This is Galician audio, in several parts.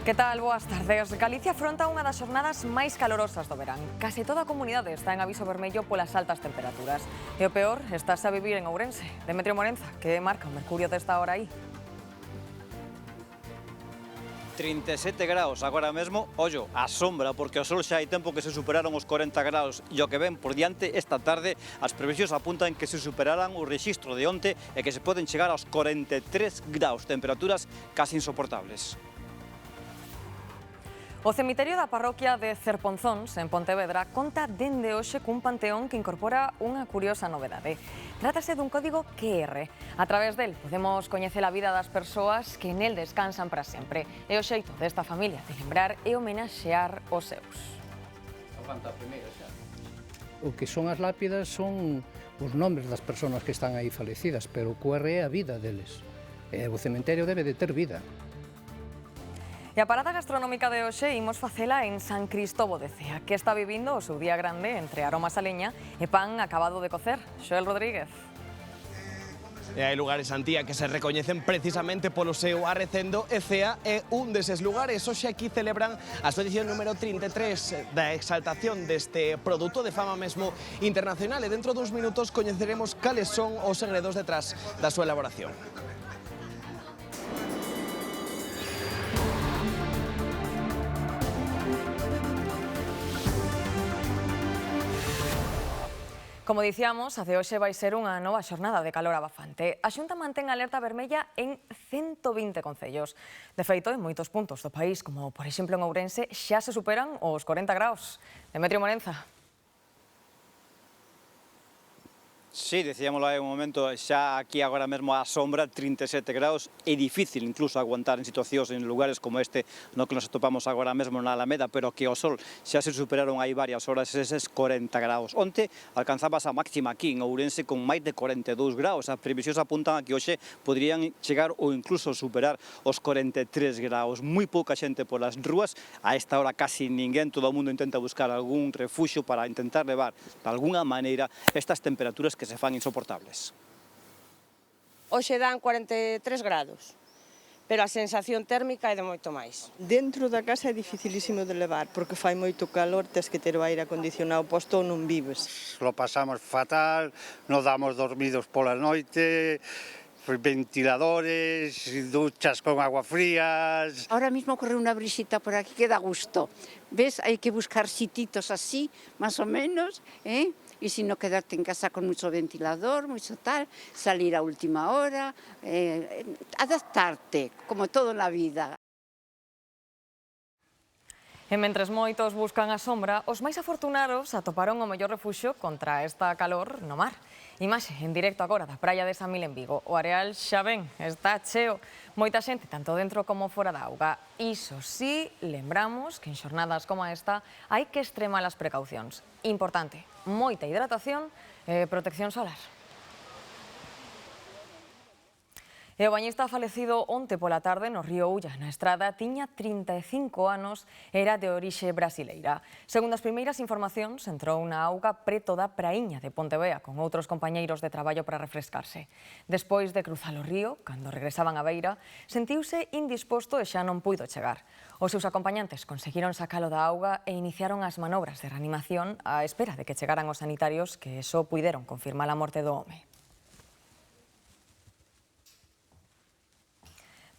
Que tal? Boas tardes. Galicia afronta unha das xornadas máis calorosas do verán. Case toda a comunidade está en aviso vermello polas altas temperaturas. E o peor, estás a vivir en Ourense. Demetrio Morenza, que marca o mercurio desta hora aí? 37 graus agora mesmo, ollo, a sombra, porque o sol xa hai tempo que se superaron os 40 graus e o que ven por diante esta tarde, as previsións apuntan que se superarán o rexistro de onte e que se poden chegar aos 43 graus, temperaturas casi insoportables. O cemiterio da parroquia de Cerponzóns, en Pontevedra, conta dende hoxe cun panteón que incorpora unha curiosa novedade. Trátase dun código QR. A través del podemos coñecer a vida das persoas que nel descansan para sempre. E o xeito desta familia de lembrar e homenaxear os seus. O que son as lápidas son os nombres das persoas que están aí falecidas, pero o QR é a vida deles. E o cemiterio debe de ter vida. E a parada gastronómica de hoxe imos facela en San Cristobo de Cea, que está vivindo o seu día grande entre aromas a leña e pan acabado de cocer. Xoel Rodríguez. E hai lugares, Antía, que se recoñecen precisamente polo seu arrecendo e Cea é un deses lugares. Hoxe aquí celebran a súa edición número 33 da exaltación deste produto de fama mesmo internacional e dentro duns minutos coñeceremos cales son os segredos detrás da súa elaboración. Como dicíamos, a de hoxe vai ser unha nova xornada de calor abafante. A Xunta mantén alerta vermella en 120 concellos. De feito, en moitos puntos do país, como por exemplo en Ourense, xa se superan os 40 graus. Demetrio Morenza. Sí, decíamoslo hai un momento, xa aquí agora mesmo a sombra, 37 graus, é difícil incluso aguantar en situacións en lugares como este no que nos atopamos agora mesmo na Alameda, pero que o sol xa se superaron hai varias horas eses 40 graus. Onte alcanzabas a máxima aquí en Ourense con máis de 42 graus, as previsións apuntan a que hoxe poderían chegar ou incluso superar os 43 graus. Moi pouca xente polas rúas, a esta hora casi ninguén, todo o mundo intenta buscar algún refuxio para intentar levar de alguna maneira estas temperaturas que se fan insoportables. Hoxe dan 43 grados, pero a sensación térmica é de moito máis. Dentro da casa é dificilísimo de levar, porque fai moito calor, tes que ter o aire acondicionado posto ou non vives. Lo pasamos fatal, non damos dormidos pola noite, ventiladores, duchas con agua frías. Ahora mismo corre una brisita por aquí que da gusto. ¿Ves? Hay que buscar sititos así, más o menos, ¿eh? Y si no, quedarte en casa con mucho ventilador, mucho tal, salir a última hora, adaptarte, como todo en la vida. E mentres moitos buscan a sombra, os máis afortunados atoparon o mellor refuxio contra esta calor no mar. Imaxe en directo agora da praia de San Mil en Vigo. O areal xa ven, está cheo. Moita xente, tanto dentro como fora da auga. Iso sí, lembramos que en xornadas como esta hai que extremar as precaucións. Importante, moita hidratación e protección solar. E o bañista falecido onte pola tarde no río Ulla, na Estrada, tiña 35 anos e era de orixe brasileira. Segundo as primeiras informacións, entrou na auga preto da praíña de Pontevea con outros compañeiros de traballo para refrescarse. Despois de cruzar o río, cando regresaban á beira, sentiuse indisposto e xa non puido chegar. Os seus acompañantes conseguiron sacalo da auga e iniciaron as manobras de reanimación á espera de que chegaran os sanitarios que só puideron confirmar a morte do home.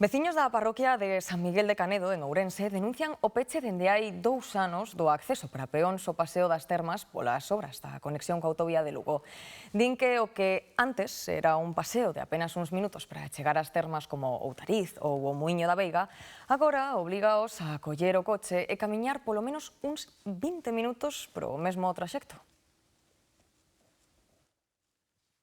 Veciños da parroquia de San Miguel de Canedo, en Ourense, denuncian o peche dende hai 2 anos do acceso para peóns ao Paseo das Termas polas obras da conexión coa autovía de Lugo. Din que o que antes era un paseo de apenas uns minutos para chegar ás termas como Outariz ou o Muíño da Veiga, agora obligaos a coller o coche e camiñar polo menos uns 20 minutos pro mesmo traxecto.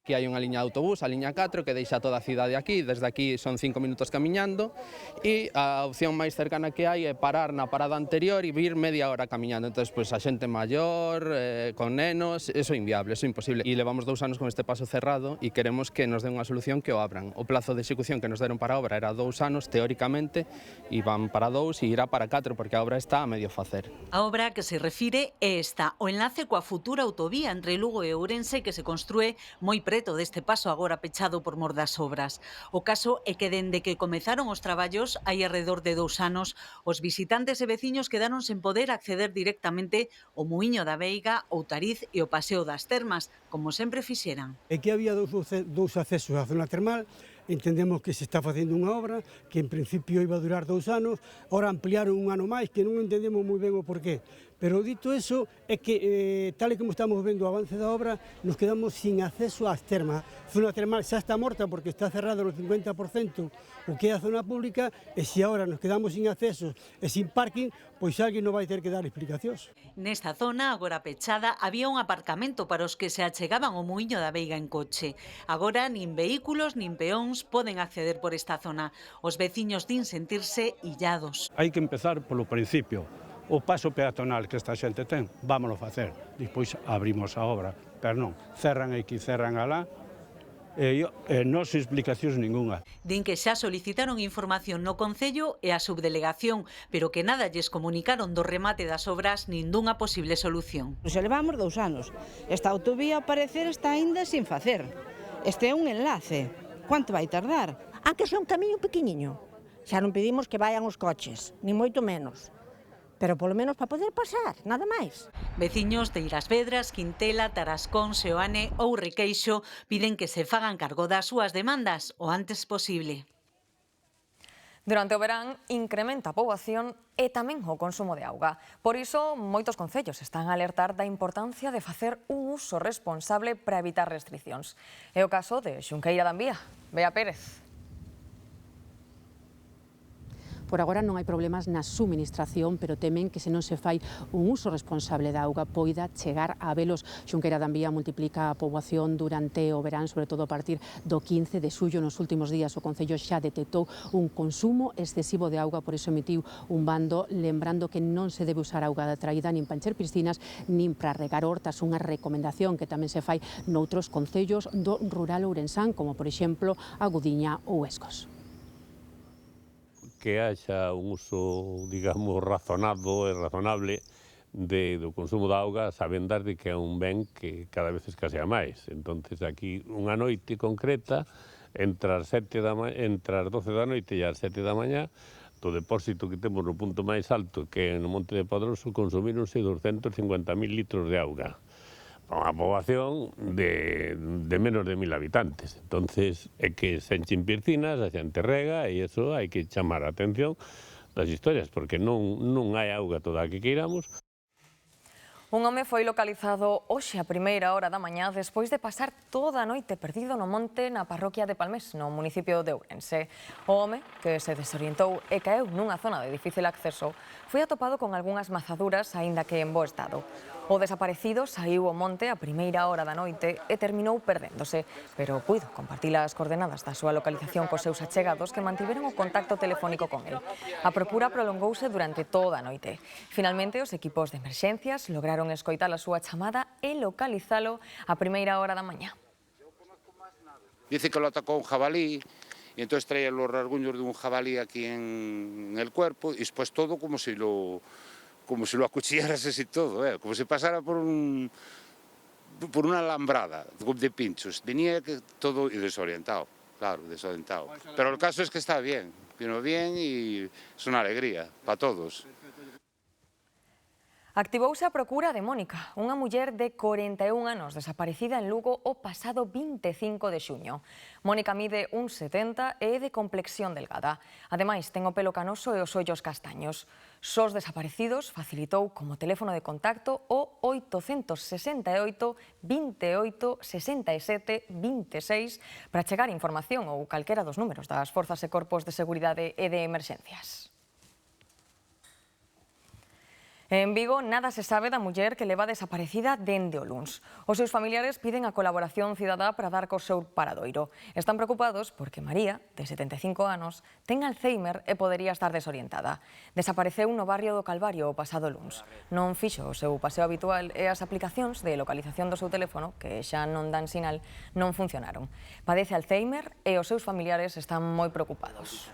Aquí hai unha liña de autobús, a liña 4, que deixa toda a cidade aquí, desde aquí son 5 minutos camiñando, e a opción máis cercana que hai é parar na parada anterior e vir media hora camiñando. Entón, a xente maior, con nenos, eso é inviable, eso é imposible. E levamos 2 anos con este paso cerrado e queremos que nos den unha solución que o abran. O plazo de execución que nos deron para a obra era 2 anos, teóricamente, e van para 2 e irá para 4, porque a obra está a medio facer. A obra que se refire é esta, o enlace coa futura autovía entre Lugo e Ourense que se construe moi preto concreto deste paso agora pechado por mor das obras. O caso é que dende que comezaron os traballos hai alrededor de 2 anos, os visitantes e veciños quedaron sen poder acceder directamente ao Muíño da Veiga, Outariz e o Paseo das Termas, como sempre fixeran. É que había dous accesos á zona termal. Entendemos que se está facendo unha obra que en principio iba a durar 2 anos, ahora ampliaron un ano máis, que non entendemos moi ben o porqué. Pero dito eso, é que tal e como estamos vendo o avance da obra, nos quedamos sin acceso ás termas. A zona termal xa está morta porque está cerrada no 50% o que é a zona pública, e se agora nos quedamos sin accesos e sin parking, pois alguén non vai ter que dar explicacións. Nesta zona, agora pechada, había un aparcamento para os que se achegaban ao Muíño da Veiga en coche. Agora, nin vehículos nin peóns poden acceder por esta zona. Os veciños din sentirse illados. Hai que empezar polo principio. O paso peatonal que esta xente ten, vámonos facer. Despois abrimos a obra, pero non, cerran aquí, cerran alá, e non se explicacións ninguna. Din que xa solicitaron información no Concello e a subdelegación, pero que nada lles comunicaron do remate das obras nin dunha posible solución. Se levamos 2 anos. Esta autovía, ao parecer, está aínda sin facer. Este é un enlace. Quanto vai tardar? Aunque sea un camiño pequeniño. Xa non pedimos que vayan os coches, ni moito menos. Pero polo menos para poder pasar, nada máis. Veciños de Irasvedras, Quintela, Tarascón, Seoane ou Requeixo piden que se fagan cargo das súas demandas o antes posible. Durante o verán incrementa a poboación e tamén o consumo de auga. Por iso, moitos concellos están a alertar da importancia de facer un uso responsable para evitar restriccións. É o caso de Xunqueira da Envía. Bea Pérez. Por agora non hai problemas na suministración, pero temen que se non se fai un uso responsable da auga poida chegar a velos. Xunqueira da Envía multiplica a poboación durante o verán, sobre todo a partir do 15 de xullo. Nos últimos días o Concello xa detectou un consumo excesivo de auga, por iso emitiu un bando lembrando que non se debe usar auga da traída nin para encher piscinas nin para regar hortas, unha recomendación que tamén se fai noutros concellos do rural ourensán, como por exemplo a Gudiña ou Escos. Que haxa un uso, digamos, razonado e razonable do consumo da auga, sabendar de que é un ben que cada vez escasea máis. Entonces aquí unha noite concreta, entre as 12 da noite e as 7 da mañá, do depósito que temos no punto máis alto, que é no Monte de Padroso, consumíronse 250.000 litros de auga. Unha poboación de menos de 1000 habitantes. Entonces, é que se enchen piscinas, a xente rega, e iso hai que chamar a atención das historias, porque non hai auga toda a que queiramos. Un home foi localizado hoxe a primeira hora da mañá despois de pasar toda a noite perdido no monte na parroquia de Palmés, no municipio de Ourense. O home, que se desorientou e caeu nunha zona de difícil acceso, foi atopado con algunhas mazaduras, aínda que en bo estado. O desaparecido saiu ao monte a primeira hora da noite e terminou perdéndose, pero puido compartir as coordenadas da súa localización cos seus achegados que mantiveron o contacto telefónico con el. A procura prolongouse durante toda a noite. Finalmente, os equipos de emerxencias lograron escoitar a súa chamada e localizalo a primeira hora da mañá. Dice que lo atacó un jabalí y entonces traía los rasguños de un jabalí aquí en el cuerpo y después todo como si lo acuchillaras así todo, como si pasara por una alambrada de pinchos. Venía todo desorientado, claro, desorientado. Pero el caso es que está bien, vino bien y es una alegría para todos. Activouse a procura de Mónica, unha muller de 41 anos desaparecida en Lugo o pasado 25 de xuño. Mónica mide 1,70 e é de complexión delgada. Ademais, ten o pelo canoso e os ollos castaños. Sós desaparecidos facilitou como teléfono de contacto o 868 28 67 26 para chegar información ou calquera dos números das forzas e corpos de seguridade e de emerxencias. En Vigo, nada se sabe da muller que leva desaparecida dende o luns. Os seus familiares piden a colaboración cidadá para dar co seu paradoiro. Están preocupados porque María, de 75 anos, ten Alzheimer e podería estar desorientada. Desapareceu no barrio do Calvario o pasado luns. Non fixo o seu paseo habitual e as aplicacións de localización do seu teléfono, que xa non dan sinal, non funcionaron. Padece Alzheimer e os seus familiares están moi preocupados.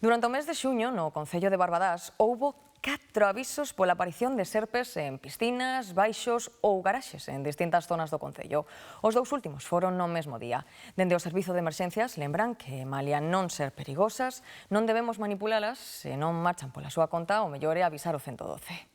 Durante o mes de xuño, no Concello de Barbadás, houbo 4 avisos pola aparición de serpes en piscinas, baixos ou garaxes en distintas zonas do concello. Os 2 últimos foron no mesmo día. Dende o Servizo de Emerxencias lembran que, malia non ser perigosas, non debemos manipulalas se non marchan pola súa conta, o mellor é avisar o 112.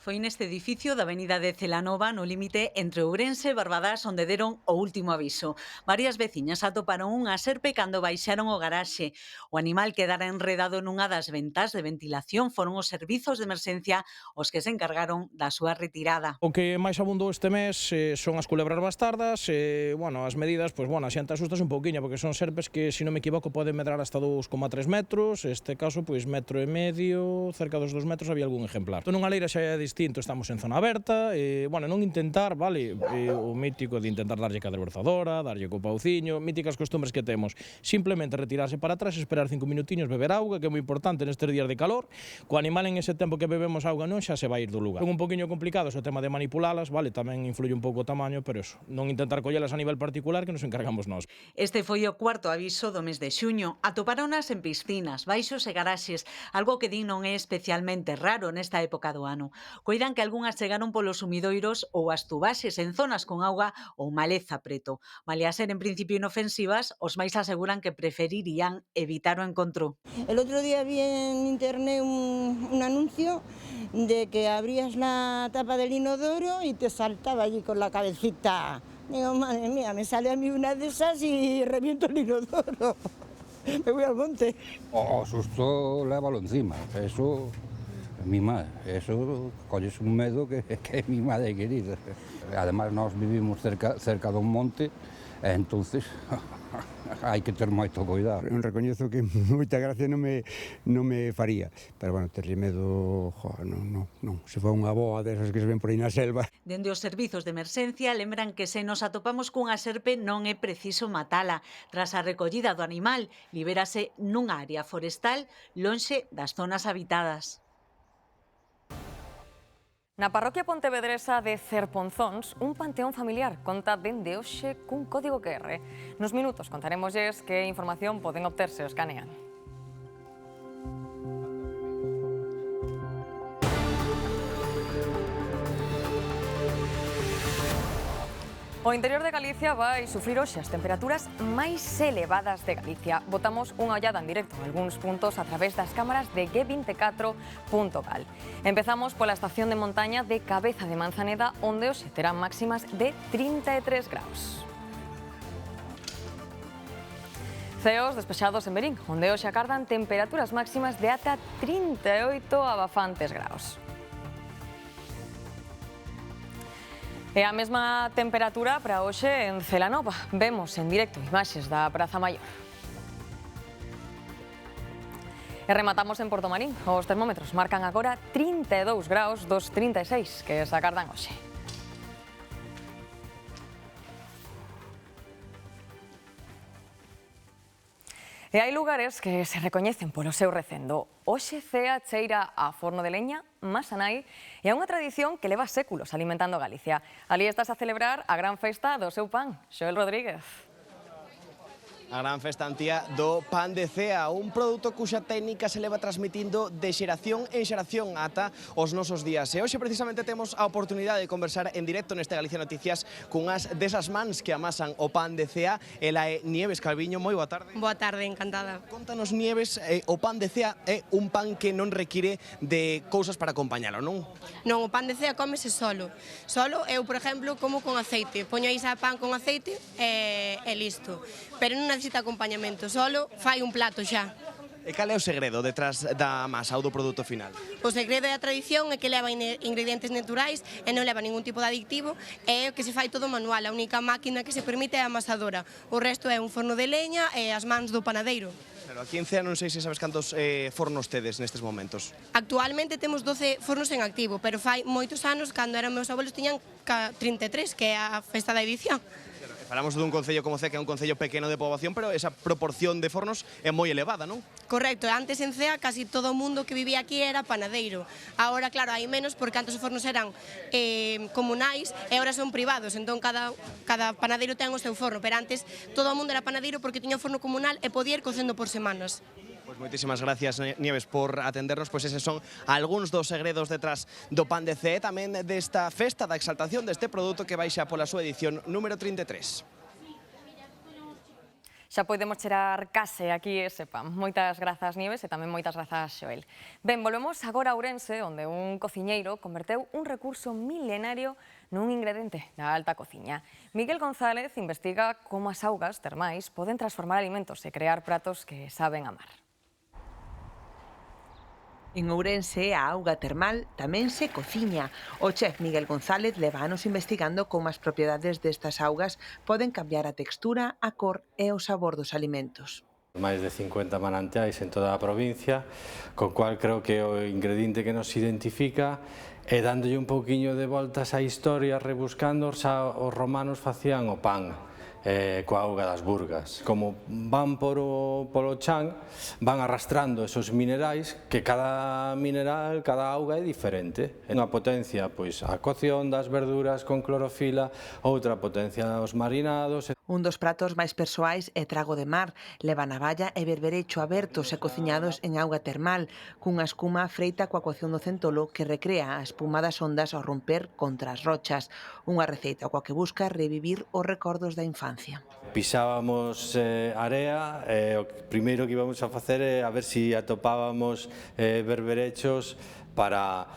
Foi neste edificio da avenida de Celanova, no límite entre Ourense e Barbadás, onde deron o último aviso. Varias veciñas atoparon unha serpe cando baixaron o garaxe. O animal quedara enredado nunha das ventas de ventilación. Foron os servizos de emerxencia os que se encargaron da súa retirada. O que máis abundou este mes son as culebras bastardas. As medidas, a xente asustas un pouquiño, porque son serpes que, se non me equivoco, poden medrar hasta 2,3 metros. Este caso, 1,5 metros, cerca dos 2 metros había algún ejemplar. Nunha leira xa é distinto, estamos en zona aberta, non intentar, o mítico de intentar darlle cadrebrzadora, darlle co pauciño, míticas costumbres que temos, simplemente retirarse para atrás, esperar 5 minutiños, beber auga, que é moi importante nestes días de calor, co animal en ese tempo que bebemos auga non xa se vai ir do lugar. Son un poquinho complicados o tema de manipulalas, tamén influye un pouco o tamaño, pero eso, non intentar collelas a nivel particular, que nos encargamos nós. Este foi o 4º aviso do mes de xuño. Atoparonas en piscinas, baixos e garaxes, algo que din non é especialmente raro nesta época do ano. Coidan que algunhas chegaron polos sumidoiros ou as tubaxes en zonas con auga ou maleza preto. Malia ser en principio inofensivas, os máis aseguran que preferirían evitar o encontro. El otro día vi en internet un anuncio de que abrías la tapa del inodoro y te saltaba allí con la cabecita. Digo, madre mía, me sale a mí una de esas y reviento el inodoro. Me voy al monte. O susto lévalo encima, eso... Mi madre, eso colles un medo que é mi madre querida. Ademais, nós vivimos cerca dun monte, entonces hai que ter moito cuidado. Recoñezo que moita gracia non me faría, pero, terlle medo, non. Se foi unha boa desas que se ven por aí na selva. Dende os servizos de emerxencia lembran que se nos atopamos cunha serpe non é preciso matala. Tras a recollida do animal, libérase nunha área forestal lonxe das zonas habitadas. Na parroquia pontevedresa de Cerponzóns, un panteón familiar conta dende hoxe cun código QR. Nos minutos contaremosles que información poden obterse o escanean. O interior de Galicia vai sufrir hoxe as temperaturas máis elevadas de Galicia. Botamos unha ollada en directo en algúns puntos a través das cámaras de G24.gal. Empezamos pola estación de montaña de Cabeza de Manzaneda, onde hoxe terán máximas de 33 graus. Ceos despexados en Verín, onde hoxe acardan temperaturas máximas de ata 38 abafantes graus. E a mesma temperatura para hoxe en Celanova. Vemos en directo imaxes da Praza Maior. E rematamos en Portomarín. Os termómetros marcan agora 32 graus dos 36 que se acardan hoxe. E hai lugares que se recoñecen polo seu recendo. Hoxe Cea cheira a forno de leña, Masanai, e a unha tradición que leva séculos alimentando Galicia. Ali estás a celebrar a gran festa do seu pan. Xoel Rodríguez. A gran festa antía do pan de Cea, un produto cuxa técnica se leva transmitindo de xeración en xeración ata os nosos días. E hoxe precisamente temos a oportunidade de conversar en directo neste Galicia Noticias cunhas desas mans que amasan o pan de Cea. Ela é Nieves Calviño, moi boa tarde. Boa tarde, encantada. Contanos, Nieves, o pan de Cea é un pan que non require de cousas para acompañalo, non? Non, o pan de Cea cómese solo. Solo, eu, por exemplo, como con aceite. Poño aí xa pan con aceite e listo. Pero non necesita acompañamento, solo fai un plato xa. E cal é o segredo detrás da masa ou do produto final? O segredo e a tradición é que leva ingredientes naturais e non leva ningún tipo de adictivo, e que se fai todo manual. A única máquina que se permite é a amasadora. O resto é un forno de leña e as mans do panadeiro. Pero aquí en Cea non sei se sabes cantos fornos tedes nestes momentos. Actualmente temos 12 fornos en activo, pero fai moitos anos, cando eran meus abuelos, tiñan 33, que é a festa da edición. Falamos dun concello como Cea, que é un concello pequeno de poboación, pero esa proporción de fornos é moi elevada, non? Correcto, antes en Cea casi todo o mundo que vivía aquí era panadeiro. Ahora, claro, hai menos porque antes os fornos eran comunais e ahora son privados, entón cada panadeiro ten o seu forno, pero antes todo o mundo era panadeiro porque tiña un forno comunal e podía ir cocendo por semanas. Pois moitísimas gracias, Nieves, por atendernos. Pois eses son algúns dos segredos detrás do pan de CE, tamén desta festa da exaltación deste produto que baixa pola súa edición número 33. Xa podemos cheirar case aquí ese pan. Moitas grazas, Nieves, e tamén moitas grazas, Xoel. Ben, volvemos agora a Ourense, onde un cociñeiro converteu un recurso milenario nun ingrediente da alta cociña. Miguel González investiga como as augas termais poden transformar alimentos e crear pratos que saben amar. En Ourense, a auga termal tamén se cociña. O chef Miguel González leva anos investigando como as propiedades destas augas poden cambiar a textura, a cor e o sabor dos alimentos. Máis de 50 manantiais en toda a provincia, co cual creo que o ingrediente que nos identifica é dándolle un pouquiño de voltas á historia, rebuscando, xa os romanos facían o pan coa auga das burgas. Como van polo chan, van arrastrando esos minerais, que cada mineral, cada auga é diferente. Unha potencia, pois, a cocción das verduras con clorofila, outra potencia os marinados. Un dos pratos máis persoais é trago de mar, leva navalla e berberecho abertos e cociñados en auga termal, cunha espuma freita coa cocción do centolo que recrea a espuma das ondas ao romper contra as rochas. Unha receita coa que busca revivir os recordos da infancia. Pisábamos area e o primeiro que íbamos a facer é a ver se atopábamos berberechos para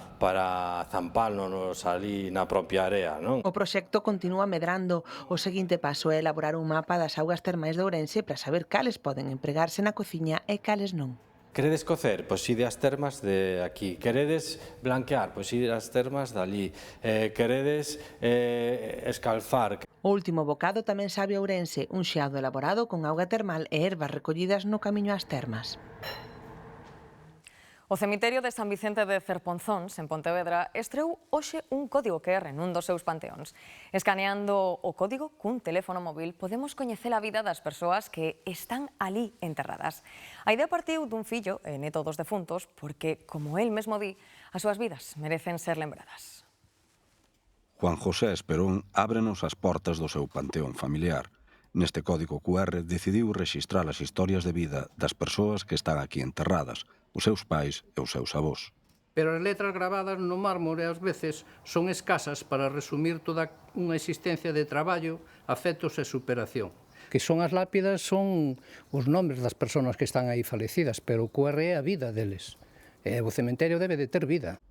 zampálnos ali na propia area, non? O proxecto continúa medrando. O seguinte paso é elaborar un mapa das augas termais de Ourense para saber cales poden empregarse na cociña e cales non. Queredes cocer? Pois ide ás termas de aquí. Queredes blanquear? Pois ide ás termas dali. Queredes escalfar? O último bocado tamén sabe Ourense, un xeado elaborado con auga termal e ervas recollidas no camiño ás termas. O cemiterio de San Vicente de Cerponzóns, en Pontevedra, estreou hoxe un código QR nun dos seus panteóns. Escaneando o código cun teléfono móvil podemos coñecer a vida das persoas que están ali enterradas. A idea partiu dun fillo e neto dos defuntos porque, como el mesmo di, as súas vidas merecen ser lembradas. Juan José Esperón ábrenos as portas do seu panteón familiar. Neste código QR decidiu rexistrar as historias de vida das persoas que están aquí enterradas, os seus pais e os seus avós. Pero as letras gravadas no mármore ás veces son escasas para resumir toda unha existencia de traballo, afectos e superación. Que son as lápidas, son os nomes das persoas que están aí falecidas, pero o QR é a vida deles. E o cemiterio debe de ter vida.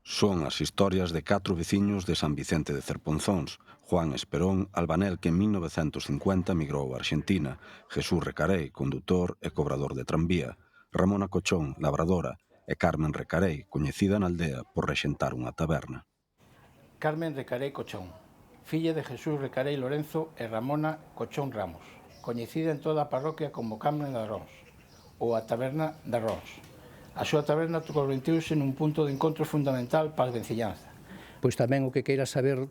Son as historias de 4 veciños de San Vicente de Cerponzóns, Juan Esperón, albanel que en 1950 migrou a Argentina, Jesús Recarei, condutor e cobrador de tranvía, Ramona Cochón, labradora, e Carmen Recarei, coñecida na aldea por rexentar unha taberna. Carmen Recarei Cochón, filla de Jesús Recarei Lorenzo e Ramona Cochón Ramos, coñecida en toda a parroquia como Carmen de Arróns, ou a taberna de Arróns. A súa taberna converteuse nun punto de encontro fundamental para a vencellanza. Pois tamén o que queira saber,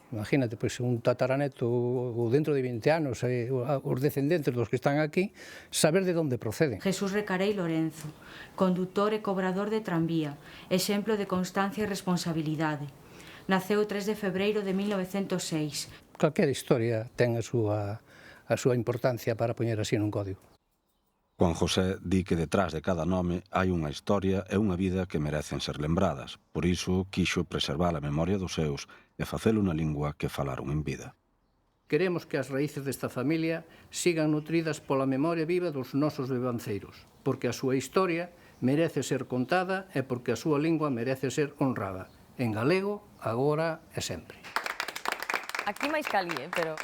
imagínate, pois un tataraneto ou dentro de 20 anos, os descendentes dos que están aquí, saber de onde proceden. Jesús Recarei Lorenzo, condutor e cobrador de tranvía, exemplo de constancia e responsabilidade. Naceu o 3 de febreiro de 1906. Calquera historia ten a súa importancia para poñer así nun código. Juan José di que detrás de cada nome hai unha historia e unha vida que merecen ser lembradas. Por iso, quixo preservar a memoria dos seus e facelo na lingua que falaron en vida. Queremos que as raíces desta familia sigan nutridas pola memoria viva dos nosos bebanceiros, porque a súa historia merece ser contada e porque a súa lingua merece ser honrada, en galego, agora e sempre. Aquí máis cali, pero...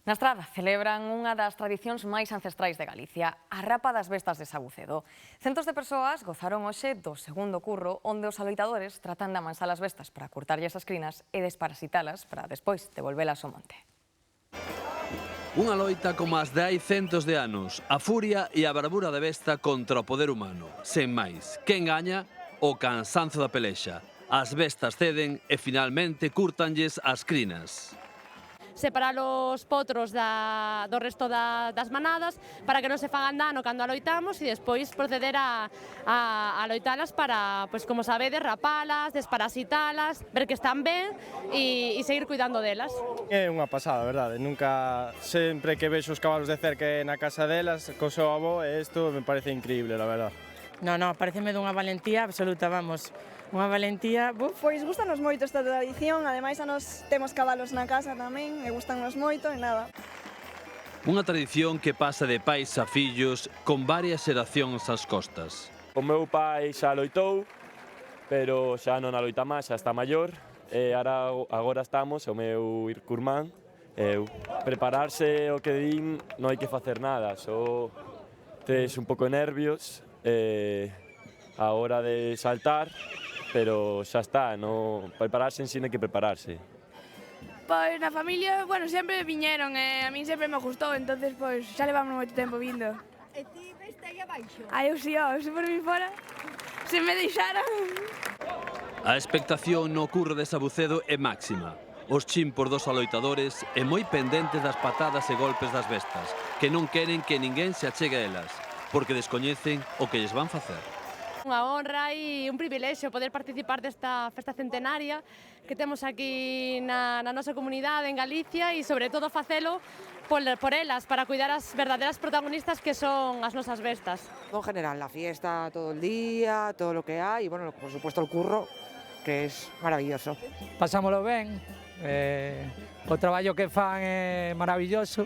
Na Estrada celebran unha das tradicións máis ancestrais de Galicia, a Rapa das Bestas de Sabucedo. Centos de persoas gozaron hoxe do segundo curro onde os aloitadores tratan de amansar as bestas para cortarlles as crinas e desparasitalas para despois devolvelas ao monte. Unha loita como as de hai centos de anos, a furia e a bravura da besta contra o poder humano. Sen máis, quen gaña? O cansanzo da pelexa. As bestas ceden e finalmente curtanlles as crinas. separar os potros do resto das manadas para que non se fagan dano cando aloitamos e despois proceder a aloitalas para, pois como sabedes, rapalas, desparasitalas, ver que están ben e seguir cuidando delas. É unha pasada, verdade, nunca, sempre que vexo os cabalos de cerca na casa delas, co seu avó, isto me parece increíble, la verdad. No, pareceme dunha valentía absoluta, vamos. Unha valentía... Pois gustanos moito esta tradición, ademais a nos temos cabalos na casa tamén, e gustanos moito e nada. Unha tradición que pasa de pais a fillos con varias xeracións ás costas. O meu pai xa loitou, pero xa non aloita máis, xa está maior, e agora estamos, o meu ircurmán, prepararse o que din non hai que facer nada, só tes un pouco de nervios a hora de saltar, pero xa está, prepararse en si non hai que prepararse. Pois na familia, bueno, sempre viñeron e a min sempre me gustou, entonces pois xa levamos moito tempo vindo. E ti veste aí abaixo? Eu si, se por mí fora, se me deixaran. A expectación no curro de Sabucedo é máxima. Os chimpos dos aloitadores e moi pendentes das patadas e golpes das bestas, que non queren que ninguén se achegue a elas, porque descoñecen o que lles van facer. Unha honra e un privilexio poder participar desta festa centenaria que temos aquí na nosa comunidade en Galicia e sobre todo facelo por elas, para cuidar as verdaderas protagonistas que son as nosas bestas. En general, la fiesta todo el día, todo lo que hay y bueno, por supuesto el curro, que es maravilloso. Pasámoslo ben, o traballo que fan é maravilloso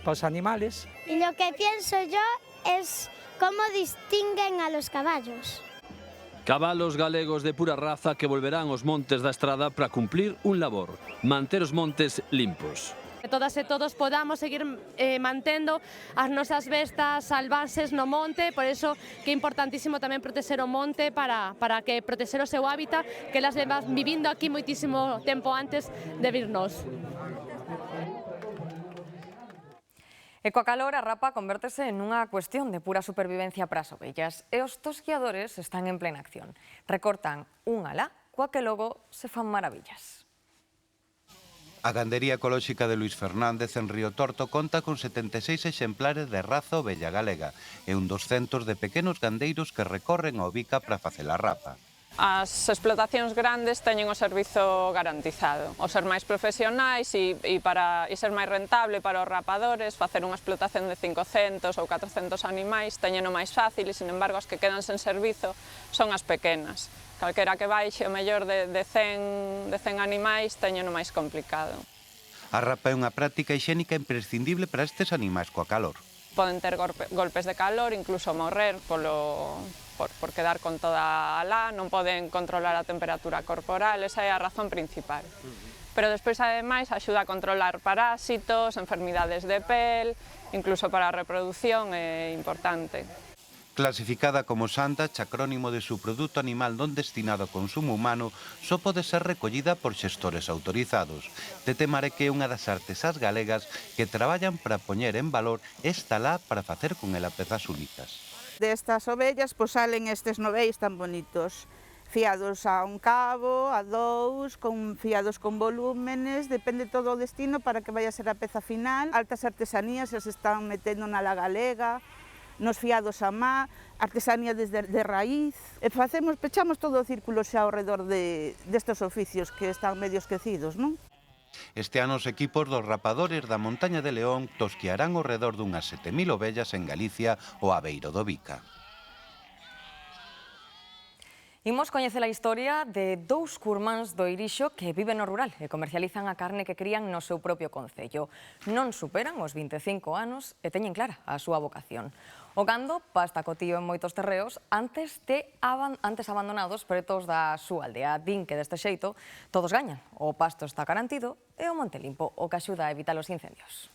pos animales. Y lo que pienso yo es cómo distinguen a los caballos. Cabalos galegos de pura raza que volverán aos montes da estrada para cumplir un labor, manter os montes limpos. Que todas e todos podamos seguir mantendo as nosas bestas salvaxes no monte, por iso que é importantísimo tamén protexer o monte para que protexer o seu hábitat, que elas levan vivindo aquí moitísimo tempo antes de virnos. E coa calor, a rapa convértese en unha cuestión de pura supervivencia para as ovellas e os tosquiadores están en plena acción. Recortan un alá, coa que logo se fan maravillas. A gandería ecolóxica de Luís Fernández en Río Torto conta con 76 exemplares de raza ovella galega e un 200 de pequenos gandeiros que recorren a Ovica para facer a rapa. As explotacións grandes teñen o servizo garantizado. O ser máis profesionais e ser máis rentable para os rapadores, facer unha explotación de 500 ou 400 animais teñeno máis fácil e, sin embargo, as que quedan sen servizo son as pequenas. Calquera que baixe o mellor de 100 animais teñeno máis complicado. A rapa é unha práctica hixiénica imprescindible para estes animais coa calor. Poden ter golpes de calor, incluso morrer por quedar con toda a lá, non poden controlar a temperatura corporal, esa é a razón principal. Pero despois, ademais, axuda a controlar parásitos, enfermidades de pel, incluso para a reproducción é importante. Clasificada como santa, acrónimo de subproduto animal non destinado a consumo humano, só pode ser recollida por xestores autorizados. Tete Mareque é unha das artesás galegas que traballan para poñer en valor esta lá para facer con ela pezas únicas. Destas ovellas pois salen estes noveis tan bonitos, fiados a un cabo, a dous, fiados con volúmenes, depende todo o destino para que vaya a ser a peza final. Altas artesanías se están metendo na la galega, nos fiados a má, artesanía desde de raíz. E pechamos todo o círculo xa ao redor destes oficios que están medio esquecidos, non? Este ano os equipos dos rapadores da Montaña de León tosquiarán ao redor dunhas 7.000 ovellas en Galicia ou Aveiro do Vica. Imos coñecer a historia de dous curmáns do Irixo que viven no rural e comercializan a carne que crían no seu propio concello. Non superan os 25 anos e teñen clara a súa vocación. O gando pasta co tío en moitos terreos antes abandonados pretos da súa aldea. Din que deste xeito todos gañan. O pasto está garantido e o monte limpo, o que axuda a evitar os incendios.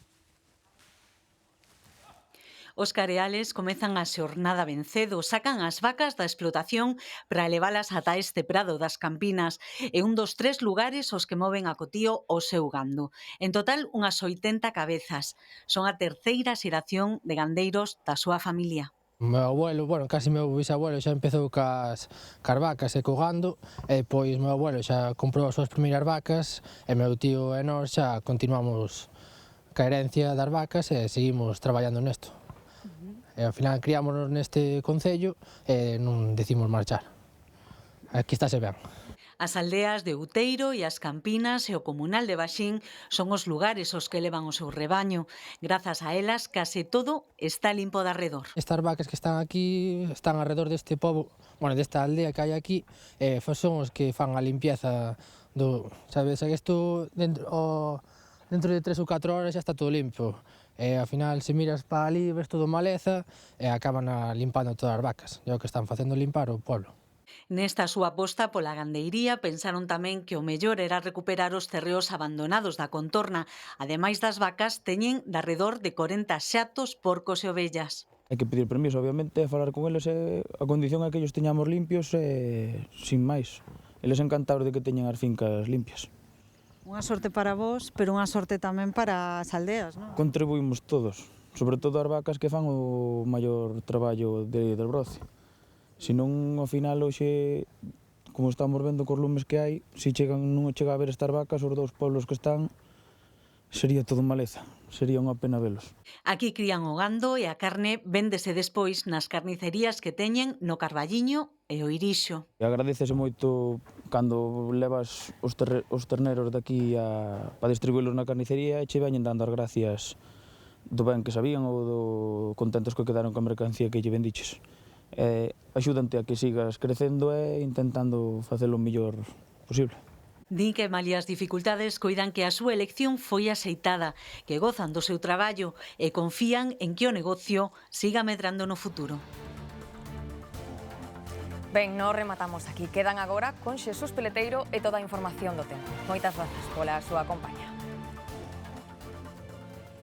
Os careales comezan a xornada ben cedo, sacan as vacas da explotación para leválas ata este prado das Campinas e un dos 3 lugares os que moven a Cotío o seu gando. En total, unhas 80 cabezas. Son a terceira xeración de gandeiros da súa familia. O meu abuelo, casi meu bisabuelo xa empezou cas vacas e co gando, e pois meu abuelo xa comprou as súas primeiras vacas e meu tío e nós xa continuamos ca herencia das vacas e seguimos traballando nesto. E ao final criámonos neste concello e non decimos marchar. Aquí estáse ben. As aldeas de Outeiro e as Campinas e o comunal de Baxín son os lugares aos que levan o seu rebaño. Grazas a elas, case todo está limpo de arredor. Estas vacas que están aquí están alrededor deste pobo, desta aldea que hai aquí, son os que fan a limpieza do... Sabes, que isto dentro de 3 ou 4 horas xa está todo limpo. E ao final, se miras para ali, ves todo maleza e acaban limpando todas as vacas. É o que están facendo limpar o pueblo. Nesta súa aposta pola gandeiría pensaron tamén que o mellor era recuperar os terreos abandonados da contorna. Ademais das vacas, teñen de arredor de 40 xatos, porcos e ovellas. Hai que pedir permiso, obviamente, e falar con eles, a condición é que ellos teñamos limpios sin máis. Eles encantados de que teñan as fincas limpias. Unha sorte para vos, pero unha sorte tamén para as aldeas, non? Contribuímos todos, sobre todo as vacas que fan o maior traballo del broce. Se non, ao final, hoxe, como estamos vendo cos lumes que hai, se non chega a ver estas vacas, os dous pueblos que están, sería todo maleza, sería unha pena velos. Aquí crían o gando e a carne véndese despois nas carnicerías que teñen no Carballiño e o Irixo. Agradecese moito cando levas os terneros de aquí para distribuílos na carnicería e che veñen dando as gracias do ben que sabían ou do contentos que quedaron coa mercancía que lle vendiches. Axúdante a que sigas crecendo e intentando facelo o mellor posible. Din que malia as dificultades coidan que a súa elección foi axeitada, que gozan do seu traballo e confían en que o negocio siga medrando no futuro. Ben, non rematamos aquí. Quedan agora con Xesús Peleteiro e toda a información do tempo. Moitas grazas pola súa compañía.